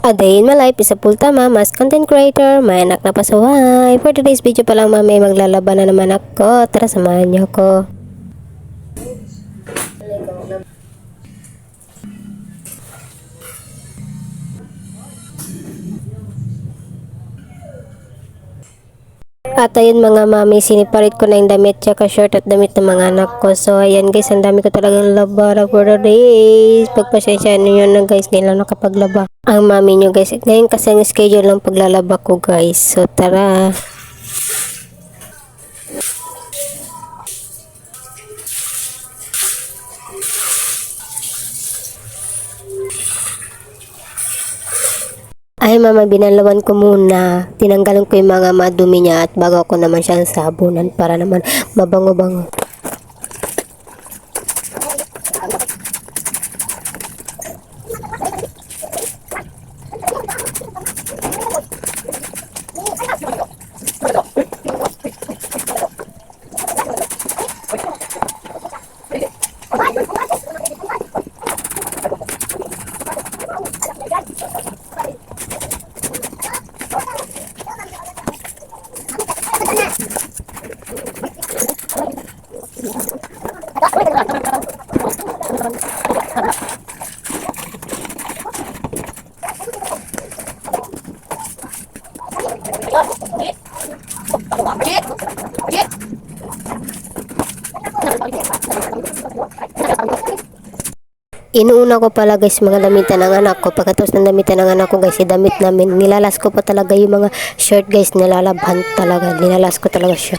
A day in my life is a full-time mom as content creator. May anak na pasaway. For today's video pa lang mami, maglalaban na naman ako. Tara, samahan niyo ako. At ayun mga mami, siniparit ko na yung damit tsaka short at damit ng mga anak ko. So ayan guys, ang dami ko talagang laba for the days. Pagpasensyaan niyo na guys, ngayon lang nakapaglaba ang mami nyo guys. Ngayon kasi ang schedule lang paglalaba ko guys. So tara. Ay mama, binalawan ko muna. Tinanggalan ko yung mga madumi niya at bago ko naman siyang sabunan para naman mabango-bango. Inuuna ko pala guys mga damitan ng anak ko. Pagkatapos ng damitan ng anak ko guys, damit namin. Nilalas ko pa talaga yung mga shirt guys. Nilalabhan talaga. Nilalas ko talaga siya.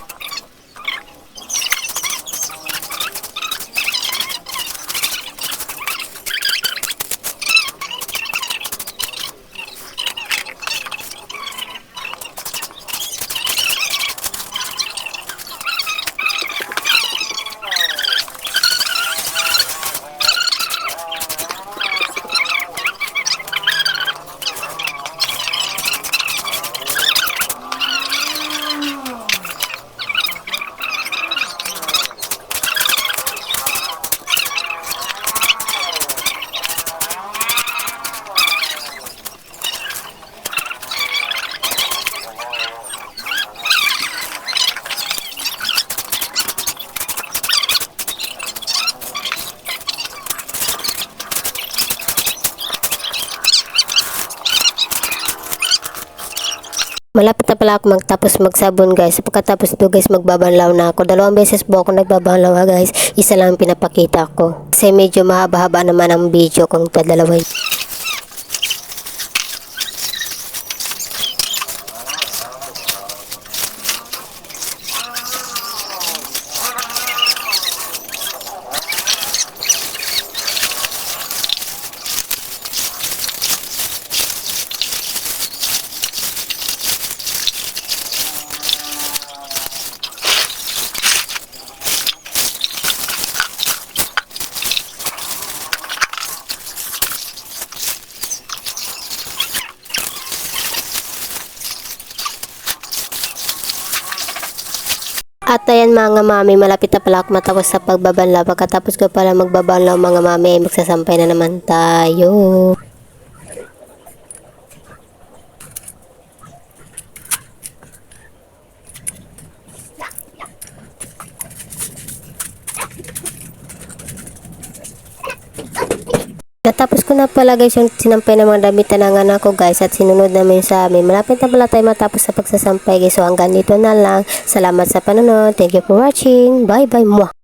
Malapit na pala ako magtapos magsabon guys. Pagkatapos ito guys, magbabanlaw na ako. 2 beses po ako nagbabanlaw guys. Isa lang pinapakita ko. Kasi medyo mahaba-haba naman ang video kung tadalawin. At ayan mga mami, malapit na pala ako matapos sa pagbabanlaw. Pagkatapos ko pala magbabanlaw mga mami, magsasampay na naman tayo. Natapos ko na pala guys yung sinampay ng mga damitan ng anak ko guys at sinunod namin sa amin. Malapit na pala tayo matapos sa pagsasampay guys. So hanggang dito na lang. Salamat sa panonood. Thank you for watching. Bye bye. Mwah!